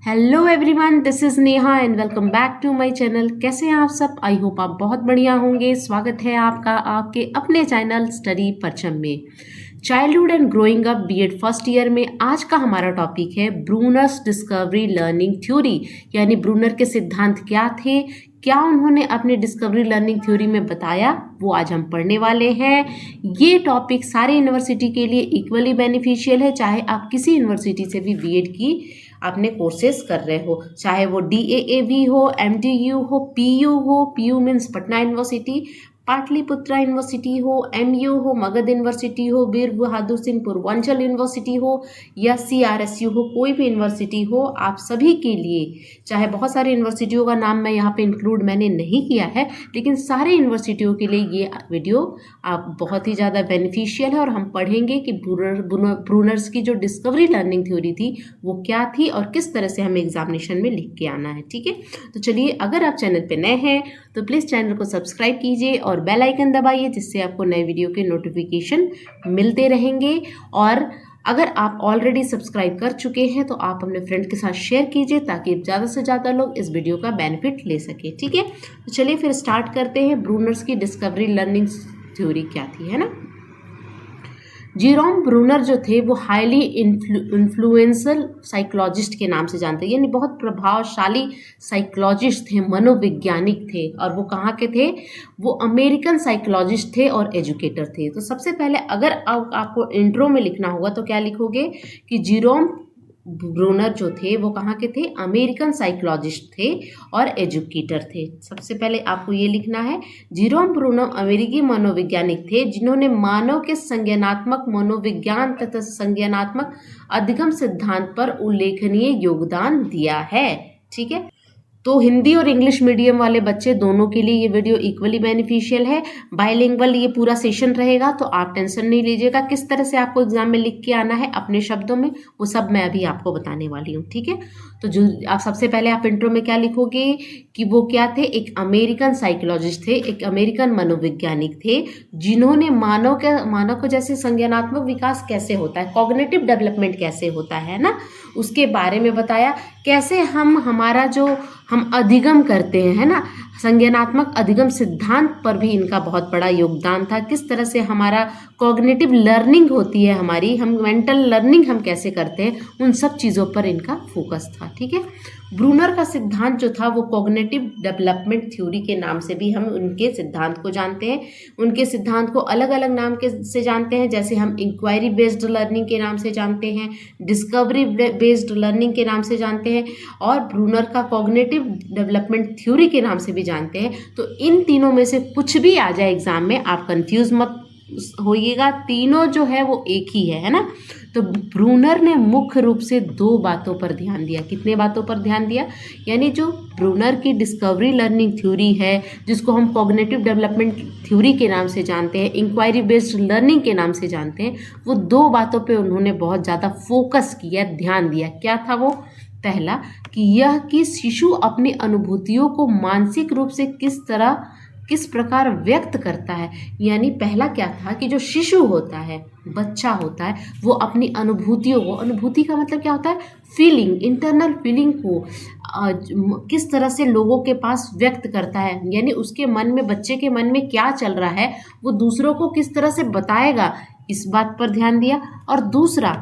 Hello everyone, this is Neha and welcome back to my channel. कैसे हैं आप सब? आई होप आप बहुत बढ़िया होंगे। स्वागत है आपका आपके अपने चैनल स्टडी परचम में। Childhood and growing up BEd first year में आज का हमारा टॉपिक है ब्रूनर्स डिस्कवरी लर्निंग थ्योरी, यानी ब्रूनर के सिद्धांत क्या थे, क्या उन्होंने अपने डिस्कवरी लर्निंग थ्योरी में बताया, वो आज हम पढ़ने वाले हैं। ये टॉपिक सारे यूनिवर्सिटी के लिए इक्वली बेनिफिशियल है, चाहे आप किसी यूनिवर्सिटी से भी बीएड की अपने कोर्सेज कर रहे हो, चाहे वो DAAV हो, MDU हो, PU हो। PU means Patna university, Pataliputra university हो, MU हो, मगध यूनिवर्सिटी हो, वीर बहादुर सिंह पूर्वांचल यूनिवर्सिटी हो या CRSU हो, कोई भी यूनिवर्सिटी हो, आप सभी के लिए, चाहे बहुत सारे यूनिवर्सिटियों का नाम मैं यहाँ पे इंक्लूड मैंने नहीं किया है, लेकिन सारे यूनिवर्सिटियों के लिए ये वीडियो आप बहुत ही ज़्यादा बेनिफिशियल है। और हम पढ़ेंगे कि ब्रूनर्स की जो डिस्कवरी लर्निंग थ्योरी थी वो क्या थी और किस तरह से हमें एग्जामिनेशन में लिख के आना है। ठीक है, तो चलिए, अगर आप चैनल पे नए हैं तो प्लीज़ चैनल को सब्सक्राइब कीजिए और बेल आइकन दबाइए, जिससे आपको नए वीडियो के नोटिफिकेशन मिलते रहेंगे। और अगर आप ऑलरेडी सब्सक्राइब कर चुके हैं तो आप अपने फ्रेंड के साथ शेयर कीजिए, ताकि ज़्यादा से ज़्यादा लोग इस वीडियो का बेनिफिट ले सके। ठीक है, तो चलिए फिर स्टार्ट करते हैं। ब्रूनर्स की डिस्कवरी लर्निंग थ्योरी क्या थी, है ना। जीरोम ब्रूनर जो थे वो हाईली इन्फ्लुएंसल साइकोलॉजिस्ट के नाम से जानते हैं, यानी बहुत प्रभावशाली साइकोलॉजिस्ट थे, मनोवैज्ञानिक थे। और वो कहाँ के थे? वो अमेरिकन साइकोलॉजिस्ट थे और एजुकेटर थे। तो सबसे पहले अगर आपको इंट्रो में लिखना होगा तो क्या लिखोगे कि जीरोम ब्रूनर जो थे वो कहाँ के थे? अमेरिकन साइकोलॉजिस्ट थे और एजुकेटर थे। सबसे पहले आपको ये लिखना है, जीरोम ब्रूनर अमेरिकी मनोवैज्ञानिक थे जिन्होंने मानव के संज्ञानात्मक मनोविज्ञान तथा संज्ञानात्मक अधिगम सिद्धांत पर उल्लेखनीय योगदान दिया है। ठीक है, तो हिंदी और इंग्लिश मीडियम वाले बच्चे दोनों के लिए ये वीडियो इक्वली बेनिफिशियल है। बाइलिंगुअल ये पूरा सेशन रहेगा, तो आप टेंशन नहीं लीजिएगा। किस तरह से आपको एग्जाम में लिख के आना है अपने शब्दों में, वो सब मैं अभी आपको बताने वाली हूँ। ठीक है, तो जो आप सबसे पहले आप इंट्रो में क्या लिखोगे कि वो क्या थे? एक अमेरिकन साइकोलॉजिस्ट थे, एक अमेरिकन मनोवैज्ञानिक थे, जिन्होंने मानव को जैसे संज्ञानात्मक विकास कैसे होता है, कॉग्निटिव डेवलपमेंट कैसे होता है ना, उसके बारे में बताया। कैसे हमारा जो हम अधिगम करते हैं, है ना, संज्ञानात्मक अधिगम सिद्धांत पर भी इनका बहुत बड़ा योगदान था। किस तरह से हमारा कॉग्निटिव लर्निंग होती है, हमारी हम मेंटल लर्निंग हम कैसे करते हैं, उन सब चीज़ों पर इनका फोकस था। ठीक है, ब्रूनर का सिद्धांत जो था वो कॉग्निटिव डेवलपमेंट थ्योरी के नाम से भी हम उनके सिद्धांत को जानते हैं। उनके सिद्धांत को अलग अलग नाम के से जानते हैं, जैसे हम इंक्वायरी बेस्ड लर्निंग के नाम से जानते हैं, डिस्कवरी बेस्ड लर्निंग के नाम से जानते हैं, और ब्रूनर का कॉग्निटिव डेवलपमेंट थ्योरी के नाम से भी जानते हैं। तो इन तीनों में से कुछ भी आ जाए एग्जाम में, आप कंफ्यूज मत होइएगा, तीनों जो है वो एक ही है ना। तो ब्रूनर ने मुख्य रूप से दो बातों पर ध्यान दिया। कितने बातों पर ध्यान दिया? यानी जो ब्रूनर की डिस्कवरी लर्निंग थ्योरी है, जिसको हम कॉग्निटिव डेवलपमेंट थ्योरी के नाम से जानते हैं, इंक्वायरी बेस्ड लर्निंग के नाम से जानते हैं, वो दो बातों पे उन्होंने बहुत ज़्यादा फोकस किया, ध्यान दिया। क्या था वो? पहला कि यह कि शिशु अपनी अनुभूतियों को मानसिक रूप से किस प्रकार व्यक्त करता है। यानी पहला क्या था कि जो शिशु होता है, बच्चा होता है, वो अपनी अनुभूतियों को, अनुभूति का मतलब क्या होता है? फीलिंग, इंटरनल फीलिंग को किस तरह से लोगों के पास व्यक्त करता है, यानी उसके मन में, बच्चे के मन में क्या चल रहा है, वो दूसरों को किस तरह से बताएगा, इस बात पर ध्यान दिया। और दूसरा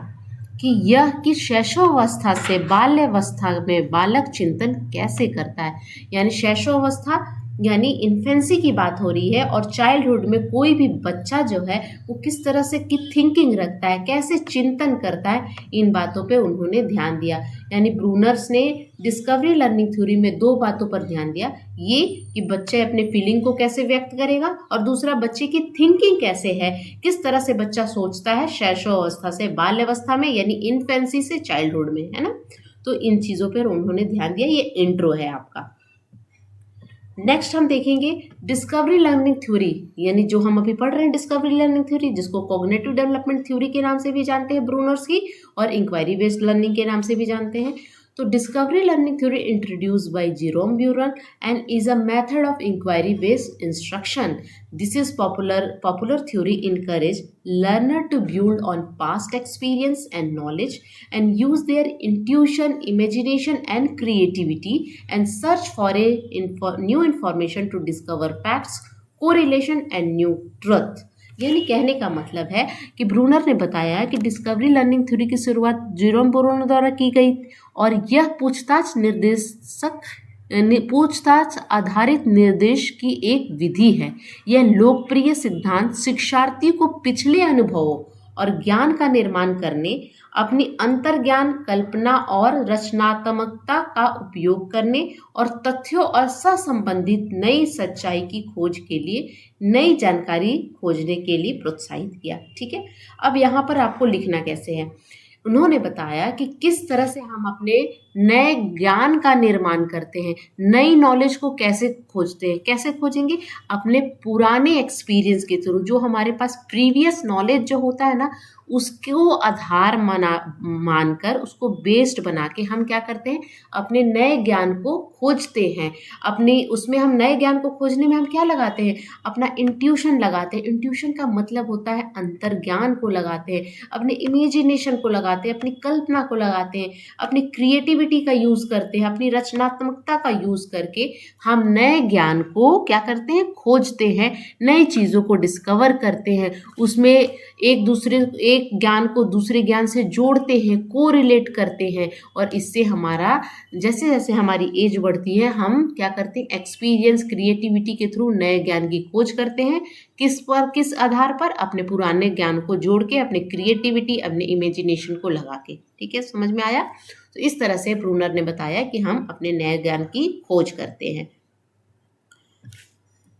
कि यह कि शैशवावस्था से बाल्यावस्था में बालक चिंतन कैसे करता है। यानी शैशवावस्था यानी इन्फेंसी की बात हो रही है, और चाइल्डहुड में कोई भी बच्चा जो है वो किस तरह से की थिंकिंग रखता है, कैसे चिंतन करता है, इन बातों पे उन्होंने ध्यान दिया। यानी ब्रूनर्स ने डिस्कवरी लर्निंग थ्योरी में दो बातों पर ध्यान दिया, ये कि बच्चे अपने फीलिंग को कैसे व्यक्त करेगा, और दूसरा बच्चे की थिंकिंग कैसे है, किस तरह से बच्चा सोचता है शैशवावस्था से बाल्यावस्था में, यानी इन्फेंसी से चाइल्डहुड में, है ना। तो इन चीज़ों पर उन्होंने ध्यान दिया। ये इंट्रो है आपका। नेक्स्ट हम देखेंगे डिस्कवरी लर्निंग थ्योरी, यानी जो हम अभी पढ़ रहे हैं डिस्कवरी लर्निंग थ्योरी, जिसको कॉग्निटिव डेवलपमेंट थ्योरी के नाम से भी जानते हैं ब्रूनर्स की, और इंक्वायरी बेस्ड लर्निंग के नाम से भी जानते हैं। तो discovery learning theory introduced by Jerome Bruner and is a method of inquiry based instruction. This is popular theory encourage learner to build on past experience and knowledge and use their intuition, imagination and creativity and search for new information to discover facts, correlation and new truth. यानी कहने का मतलब है कि Brunner ने बताया कि discovery learning theory की शुरुआत जेरोम ब्रूनर द्वारा की गई और यह पूछताछ आधारित निर्देश की एक विधि है. यह लोकप्रिय सिद्धांत शिक्षार्थी को पिछले अनुभवों और ज्ञान का निर्माण करने, अपनी अंतर्ज्ञान, कल्पना और रचनात्मकता का उपयोग करने और तथ्यों और सहसंबंधित नई सच्चाई की खोज के लिए नई जानकारी खोजने के लिए प्रोत्साहित किया. ठीक है, अब यहाँ पर आपको लिखना कैसे है. उन्होंने बताया कि किस तरह से हम अपने नए ज्ञान का निर्माण करते हैं, नई नॉलेज को कैसे खोजते हैं. कैसे खोजेंगे? अपने पुराने एक्सपीरियंस के थ्रू. जो हमारे पास प्रीवियस नॉलेज जो होता है ना, उसको आधार मानकर उसको बेस्ड बना के हम क्या करते हैं, अपने नए ज्ञान को खोजते हैं. उसमें हम नए ज्ञान को खोजने में हम क्या लगाते हैं, अपना इंट्यूशन लगाते हैं. इंट्यूशन का मतलब होता है अंतर्ज्ञान को लगाते हैं, अपने इमेजिनेशन को लगाते हैं, अपनी कल्पना को लगाते हैं, अपनी क्रिएटिविटी का यूज़ करते हैं, अपनी रचनात्मकता का यूज़ करके हम नए ज्ञान को क्या करते हैं, खोजते हैं, नई चीज़ों को डिस्कवर करते हैं. उसमें एक ज्ञान को दूसरे ज्ञान से जोड़ते हैं, कोरिलेट करते हैं और इससे हमारा जैसे जैसे हमारी एज बढ़ती है हम क्या करते हैं, एक्सपीरियंस, क्रिएटिविटी के थ्रू नए ज्ञान की खोज करते हैं. किस आधार पर? अपने पुराने ज्ञान को जोड़ के, अपने क्रिएटिविटी, अपने इमेजिनेशन को लगा के. ठीक है, समझ में आया. तो इस तरह से ब्रूनर ने बताया कि हम अपने नए ज्ञान की खोज करते हैं.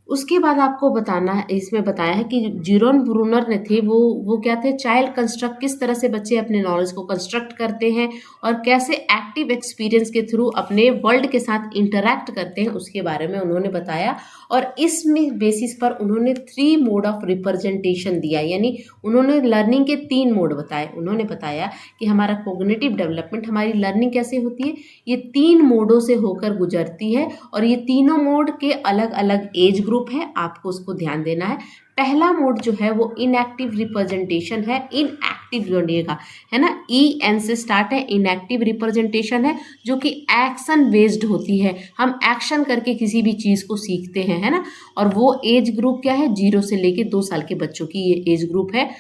उसके बाद आपको बताना है, इसमें बताया है कि जेरोम ब्रूनर ने थे वो क्या थे, चाइल्ड कंस्ट्रक्ट, किस तरह से बच्चे अपने नॉलेज को कंस्ट्रक्ट करते हैं और कैसे एक्टिव एक्सपीरियंस के थ्रू अपने वर्ल्ड के साथ इंटरैक्ट करते हैं, उसके बारे में उन्होंने बताया. और इसमें बेसिस पर उन्होंने 3 मोड ऑफ रिप्रेजेंटेशन दिया. यानी उन्होंने लर्निंग के 3 मोड बताए. उन्होंने बताया कि हमारा कोग्निटिव डेवलपमेंट, हमारी लर्निंग कैसे होती है, ये 3 मोडों से होकर गुजरती है और ये तीनों मोड के अलग अलग एज ग्रुप है. आपको उसको ध्यान देना है. पहला मोड जो है वो इनएक्टिव रिप्रेजेंटेशन है. इनएक्टिव जोड़िएगा, है ना, EN से स्टार्ट है. इनएक्टिव रिप्रेजेंटेशन है जो कि एक्शन बेस्ड होती है. हम एक्शन करके किसी भी चीज़ को सीखते हैं, है ना. और वो एज ग्रुप क्या है, 0 से लेके 2 साल के बच्चों की ये एज ग्रुप है.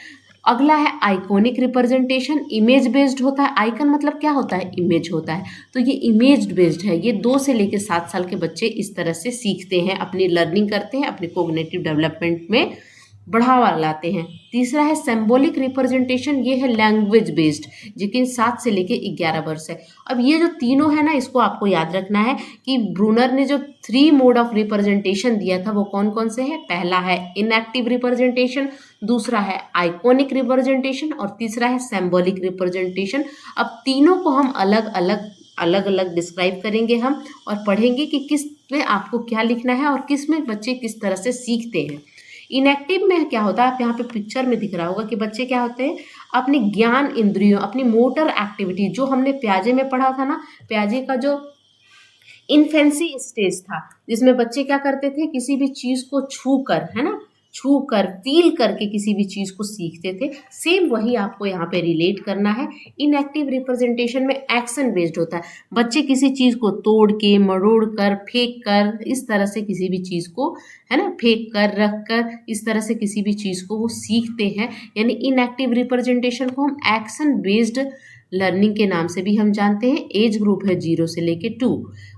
अगला है आइकॉनिक रिप्रेजेंटेशन. इमेज बेस्ड होता है. आइकन मतलब क्या होता है, इमेज होता है. तो ये इमेज बेस्ड है. ये 2 से लेकर 7 साल के बच्चे इस तरह से सीखते हैं, अपनी लर्निंग करते हैं, अपने कोग्निटिव डेवलपमेंट में बढ़ावा लाते हैं. तीसरा है सिंबॉलिक रिप्रेजेंटेशन. ये है लैंग्वेज बेस्ड, जो 7 से लेके 11 वर्ष है. अब ये जो तीनों है ना, इसको आपको याद रखना है कि ब्रूनर ने जो 3 मोड ऑफ रिप्रेजेंटेशन दिया था वो कौन कौन से हैं. पहला है इनएक्टिव रिप्रेजेंटेशन, दूसरा है आइकॉनिक रिप्रेजेंटेशन और तीसरा है सिंबॉलिक रिप्रेजेंटेशन. अब तीनों को हम अलग अलग डिस्क्राइब करेंगे हम और पढ़ेंगे कि किस में आपको क्या लिखना है और किस में बच्चे किस तरह से सीखते हैं. इनएक्टिव में क्या होता है, आप यहाँ पे पिक्चर में दिख रहा होगा कि बच्चे क्या होते हैं, अपने ज्ञान इंद्रियों, अपनी मोटर एक्टिविटी, जो हमने प्याजे में पढ़ा था ना, प्याजे का जो इन्फेंसी स्टेज था जिसमें बच्चे क्या करते थे, किसी भी चीज़ को छू कर, है ना, छू कर फील करके किसी भी चीज़ को सीखते थे. सेम वही आपको यहाँ पे रिलेट करना है. इनएक्टिव रिप्रेजेंटेशन में एक्शन बेस्ड होता है. बच्चे किसी चीज़ को तोड़ के, मरोड़ कर, फेंक कर, इस तरह से किसी भी चीज़ को, है ना, फेंक कर, रख कर, इस तरह से किसी भी चीज़ को वो सीखते हैं. यानी इनएक्टिव रिप्रेजेंटेशन को हम एक्शन बेस्ड लर्निंग के नाम से भी हम जानते हैं. एज ग्रुप है 0 से लेके 2.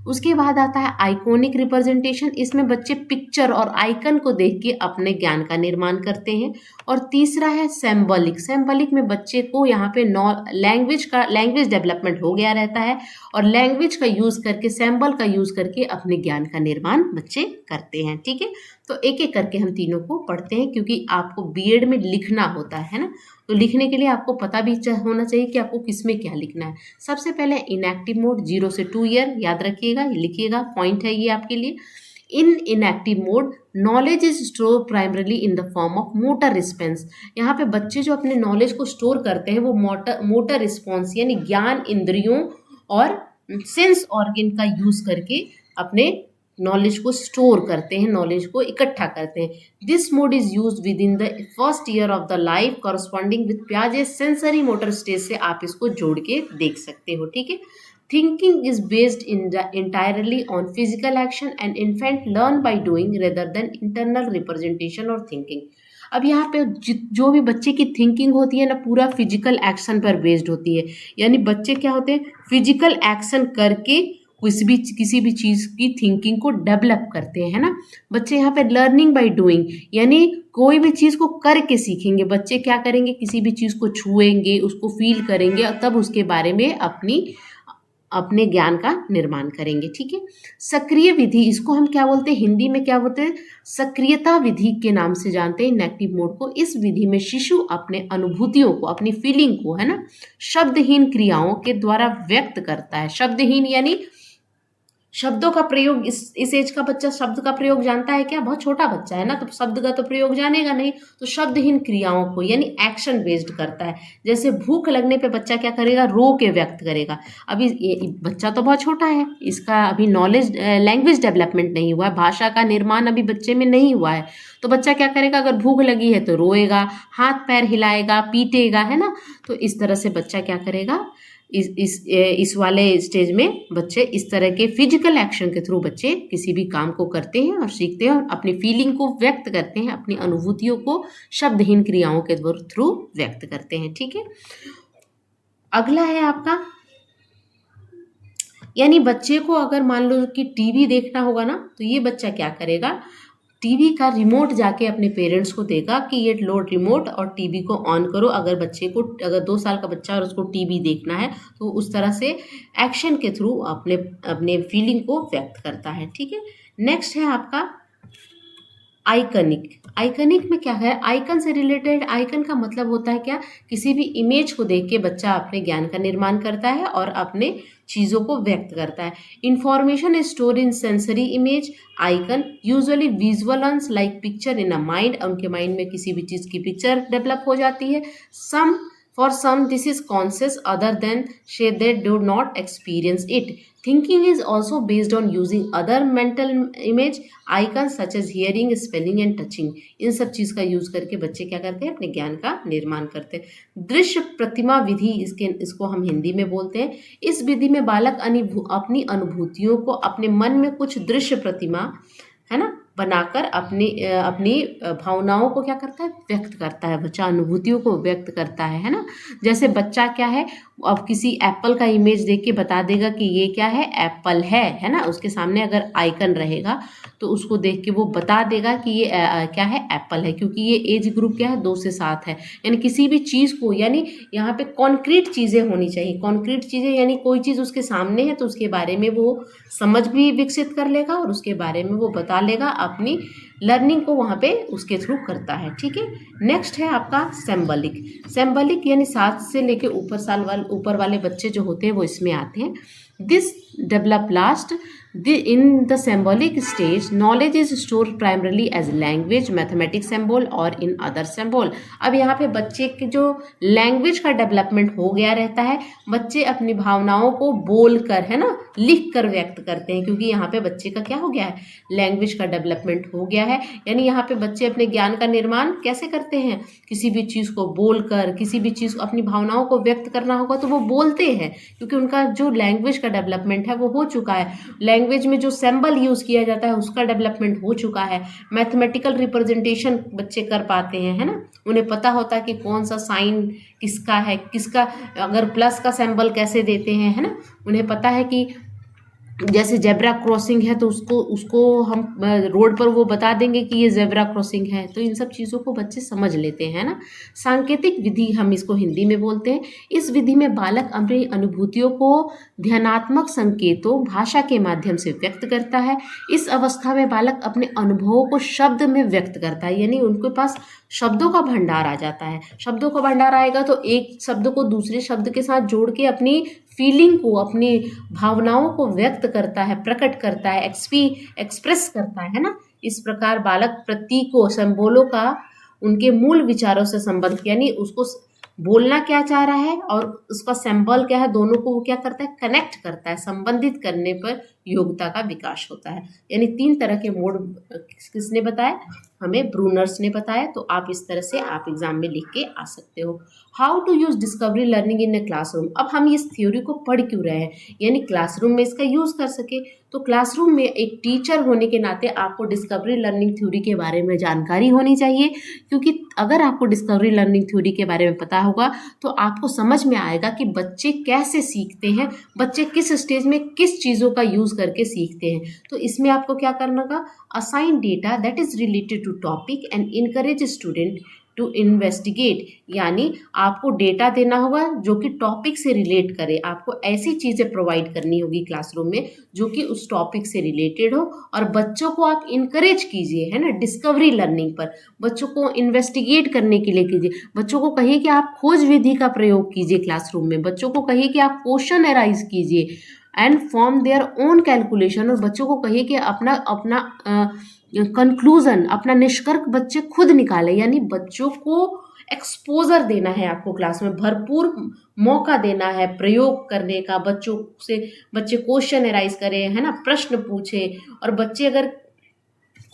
उसके बाद आता है आइकॉनिक रिप्रेजेंटेशन. इसमें बच्चे पिक्चर और आइकन को देख के अपने ज्ञान का निर्माण करते हैं. और तीसरा है सिंबॉलिक. सिंबॉलिक में बच्चे को यहाँ पे लैंग्वेज डेवलपमेंट हो गया रहता है और लैंग्वेज का यूज़ करके, सिंबल का यूज़ करके अपने ज्ञान का निर्माण बच्चे करते हैं. ठीक है, तो एक एक करके हम तीनों को पढ़ते हैं क्योंकि आपको बीएड में लिखना होता है ना, तो लिखने के लिए आपको पता भी होना चाहिए कि आपको किस में क्या लिखना है. सबसे पहले इनएक्टिव मोड 0 से 2 ईयर, याद रखिएगा, लिखिएगा, पॉइंट है ये आपके लिए. In enactive mode knowledge is store primarily in the form of motor response. यहाँ पे बच्चे जो अपने नॉलेज को स्टोर करते हैं वो मोटर रिस्पॉन्स यानी ज्ञान इंद्रियों और सेंस ऑर्गन का यूज करके अपने नॉलेज को स्टोर करते हैं, नॉलेज को इकट्ठा करते हैं। This mode is use within the first year of the life corresponding with पियाजे सेंसरी मोटर स्टेज से आप इसको जोड़ के देख सकते हो, ठीक है। Thinking is based in entirely on physical action and infant learn by doing rather than internal representation और थिंकिंग। अब यहाँ पे जो भी बच्चे की थिंकिंग होती है ना, पूरा फिजिकल एक्शन पर बेस्ड होती है। यानी बच्चे क्या होते हैं, फिजिकल एक्शन करके किसी भी चीज़ की थिंकिंग को डेवलप करते हैं, है ना। बच्चे यहाँ पे लर्निंग बाय डूइंग, यानी कोई भी चीज़ को करके सीखेंगे। बच्चे क्या करेंगे, किसी भी चीज़ को छुएंगे, उसको फील करेंगे और तब उसके बारे में अपने ज्ञान का निर्माण करेंगे, ठीक है। सक्रिय विधि, इसको हम क्या बोलते हैं, हिंदी में क्या बोलते हैं, सक्रियता विधि के नाम से जानते हैं इनेक्टिव मोड को। इस विधि में शिशु अपने अनुभूतियों को, अपनी फीलिंग को, है ना, शब्दहीन क्रियाओं के द्वारा व्यक्त करता है। शब्दहीन यानी शब्दों का प्रयोग, इस एज का बच्चा शब्द का प्रयोग जानता है क्या, बहुत छोटा बच्चा है ना, तो शब्द का तो प्रयोग जानेगा नहीं। तो शब्दहीन क्रियाओं को यानी एक्शन बेस्ड करता है। जैसे भूख लगने पे बच्चा क्या करेगा, रो के व्यक्त करेगा। अभी बच्चा तो बहुत छोटा है, इसका अभी नॉलेज लैंग्वेज डेवलपमेंट नहीं हुआ है, भाषा का निर्माण अभी बच्चे में नहीं हुआ है। तो बच्चा क्या करेगा, अगर भूख लगी है तो रोएगा, हाथ पैर हिलाएगा, पीटेगा, है ना। तो इस तरह से बच्चा क्या करेगा, इस वाले स्टेज में बच्चे इस तरह के फिजिकल एक्शन के थ्रू बच्चे किसी भी काम को करते हैं और सीखते हैं और अपनी फीलिंग को व्यक्त करते हैं, अपनी अनुभूतियों को शब्दहीन क्रियाओं के थ्रू व्यक्त करते हैं, ठीक है। अगला है आपका, यानी बच्चे को अगर मान लो कि टीवी देखना होगा ना, तो ये बच्चा क्या करेगा, टीवी का रिमोट जाके अपने पेरेंट्स को देगा कि ये लो रिमोट और टीवी को ऑन करो। अगर बच्चे को, अगर 2 साल का बच्चा और उसको टीवी देखना है तो उस तरह से एक्शन के थ्रू अपने फीलिंग को व्यक्त करता है, ठीक है। नेक्स्ट है आपका आइकनिक। आइकनिक में क्या है, आइकन से रिलेटेड, आइकन का मतलब होता है क्या, किसी भी इमेज को देख के बच्चा अपने ज्ञान का निर्माण करता है और अपने चीज़ों को व्यक्त करता है। Information is store in sensory image. Icon usually visual ones like picture in a mind, उनके माइंड में किसी भी चीज़ की पिक्चर डेवलप हो जाती है। सम For some, this is conscious, other than say they do not experience it. Thinking is also based on using other mental image icons such as hearing, spelling and touching. इन सब चीज़ का use करके बच्चे क्या करते हैं, अपने ज्ञान का निर्माण करते हैं। दृश्य प्रतिमा विधि, इसको हम हिंदी में बोलते हैं। इस विधि में बालक अपनी अनुभूतियों को, अपने मन में कुछ दृश्य प्रतिमा, है ना, बनाकर अपनी भावनाओं को क्या करता है, व्यक्त करता है। बच्चा अनुभूतियों को व्यक्त करता है ना। जैसे बच्चा क्या है, अब किसी एप्पल का इमेज देख के बता देगा कि ये क्या है, एप्पल है ना। उसके सामने अगर आइकन रहेगा तो उसको देख के वो बता देगा कि ये क्या है, एप्पल है, क्योंकि ये एज ग्रुप क्या है, 2 से 7 है। यानी किसी भी चीज़ को, यानी यहाँ पे कॉन्क्रीट चीज़ें होनी चाहिए। कॉन्क्रीट चीज़ें यानी कोई चीज़ उसके सामने है तो उसके बारे में वो समझ भी विकसित कर लेगा और उसके बारे में वो बता लेगा, अपनी लर्निंग को वहाँ पे उसके थ्रू करता है, ठीक है। नेक्स्ट है आपका सिंबॉलिक। सिंबॉलिक यानी 7 से लेके ऊपर वाले बच्चे जो होते हैं वो इसमें आते हैं। This develop last in the symbolic stage, knowledge is stored primarily as language, mathematics symbol और in other symbol। अब यहाँ पे बच्चे के जो लैंग्वेज का डेवलपमेंट हो गया रहता है, बच्चे अपनी भावनाओं को बोल कर, है ना, लिख कर व्यक्त करते हैं, क्योंकि यहाँ पे बच्चे का क्या हो गया है, लैंग्वेज का डेवलपमेंट हो गया है। यानी यहाँ पे बच्चे अपने ज्ञान का निर्माण कैसे करते हैं, किसी भी चीज़ को बोल कर, किसी भी चीज़ को, अपनी भावनाओं को व्यक्त करना होगा तो वो बोलते हैं, क्योंकि उनका जो लैंग्वेज का डेवलपमेंट है वो हो चुका है। लैंग्वेज में जो सिंबल यूज़ किया जाता है उसका डेवलपमेंट हो चुका है। मैथमेटिकल रिप्रेजेंटेशन बच्चे कर पाते हैं, है ना, उन्हें पता होता है कि कौन सा साइन किसका है, किसका, अगर प्लस का सिंबल कैसे देते हैं, है ना, उन्हें पता है कि जैसे जेब्रा क्रॉसिंग है तो उसको हम रोड पर वो बता देंगे कि ये जेब्रा क्रॉसिंग है। तो इन सब चीज़ों को बच्चे समझ लेते हैं ना। सांकेतिक विधि हम इसको हिंदी में बोलते हैं। इस विधि में बालक अपनी अनुभूतियों को ध्यानात्मक संकेतों, भाषा के माध्यम से व्यक्त करता है। इस अवस्था में बालक अपने अनुभवों को शब्द में व्यक्त करता है, यानी उनके पास शब्दों का भंडार आ जाता है। शब्दों का भंडार आएगा तो एक शब्द को दूसरे शब्द के साथ जोड़ के अपनी फीलिंग को, अपनी भावनाओं को व्यक्त करता है, प्रकट करता है, एक्सप्रेस करता है ना। इस प्रकार बालक प्रतीकों, सिंबलों का उनके मूल विचारों से संबंध, यानी उसको बोलना क्या चाह रहा है और उसका सिंबल क्या है, दोनों को वो क्या करता है, कनेक्ट करता है, संबंधित करने पर योग्यता का विकास होता है। यानी 3 तरह के मोड किसने बताया, हमें ब्रूनर्स ने बताया। तो आप इस तरह से आप एग्जाम में लिख के आ सकते हो। How to use discovery learning in a classroom. अब हम इस थ्योरी को पढ़ क्यों रहे हैं, यानी क्लासरूम में इसका यूज कर सके। तो क्लासरूम में एक टीचर होने के नाते आपको डिस्कवरी लर्निंग थ्योरी के बारे में जानकारी होनी चाहिए, क्योंकि अगर आपको डिस्कवरी लर्निंग थ्योरी के बारे में पता होगा तो आपको समझ में आएगा कि बच्चे कैसे सीखते हैं, बच्चे किस स्टेज में किस चीज़ों का यूज़ करके सीखते हैं। तो इसमें आपको क्या करना होगा, assign data that is related to topic and encourage student to investigate. यानी आपको डेटा देना होगा जो कि टॉपिक से रिलेट करे, आपको ऐसी चीज़ें प्रोवाइड करनी होगी क्लासरूम में जो कि उस टॉपिक से रिलेटेड हो, और बच्चों को आप इनकरेज कीजिए, है ना, डिस्कवरी लर्निंग पर। बच्चों को इन्वेस्टिगेट करने के लिए कीजिए, बच्चों को कहिए कि आप खोज विधि का प्रयोग कीजिए क्लासरूम में, बच्चों को कहिए कि आप क्वेश्चन एराइज कीजिए and form their own calculation. और बच्चों को कहिए कि अपना अपना कंक्लूजन, अपना निष्कर्ष बच्चे खुद निकालें। यानी बच्चों को एक्सपोजर देना है, आपको क्लास में भरपूर मौका देना है प्रयोग करने का, बच्चों से बच्चे क्वेश्चन एराइज करें, है ना, प्रश्न पूछे, और बच्चे अगर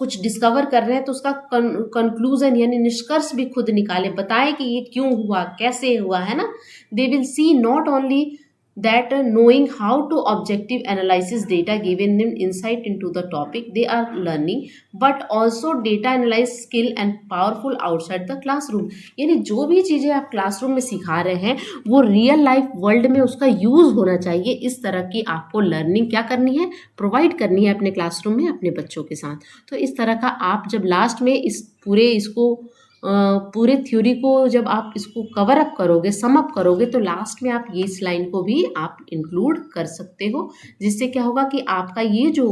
कुछ डिस्कवर कर रहे हैं तो उसका कंक्लूजन यानी निष्कर्ष भी खुद निकाले, बताए कि ये क्यों हुआ, कैसे हुआ, है ना। They will see not only that knowing how to objective analysis data giving them insight into the topic they are learning, but also data analyze skill and powerful outside the classroom। यानी जो भी चीज़ें आप classroom में सिखा रहे हैं वो रियल लाइफ वर्ल्ड में उसका यूज़ होना चाहिए। इस तरह की आपको लर्निंग क्या करनी है, प्रोवाइड करनी है अपने क्लासरूम में अपने बच्चों के साथ। तो इस तरह का आप जब लास्ट में इस पूरे थ्योरी को जब आप इसको कवर अप करोगे, सम अप करोगे, तो लास्ट में आप ये इस लाइन को भी आप इंक्लूड कर सकते हो, जिससे क्या होगा कि आपका ये जो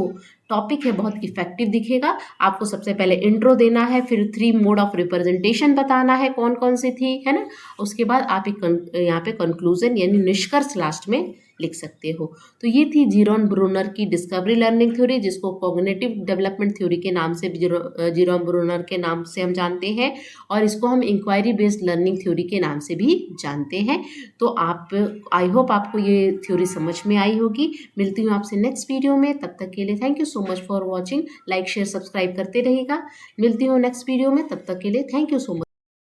टॉपिक है बहुत इफेक्टिव दिखेगा। आपको सबसे पहले इंट्रो देना है, फिर 3 मोड ऑफ रिप्रेजेंटेशन बताना है कौन कौन सी थी, है ना। उसके बाद आप एक यहाँ पे कंक्लूजन यानी निष्कर्ष लास्ट में लिख सकते हो। तो ये थी जीरोन ब्रूनर की डिस्कवरी लर्निंग थ्योरी, जिसको कॉग्निटिव डेवलपमेंट थ्योरी के नाम से, जीरोन ब्रूनर के नाम से हम जानते हैं, और इसको हम इंक्वायरी बेस्ड लर्निंग थ्योरी के नाम से भी जानते हैं। तो आप, आई होप आपको ये थ्योरी समझ में आई होगी। मिलती हूँ आपसे नेक्स्ट वीडियो में, तब तक के लिए thank you so much for watching. Like share subscribe करते रहिएगा। मिलती हूँ नेक्स्ट वीडियो में, तब तक के लिए थैंक यू सो मच।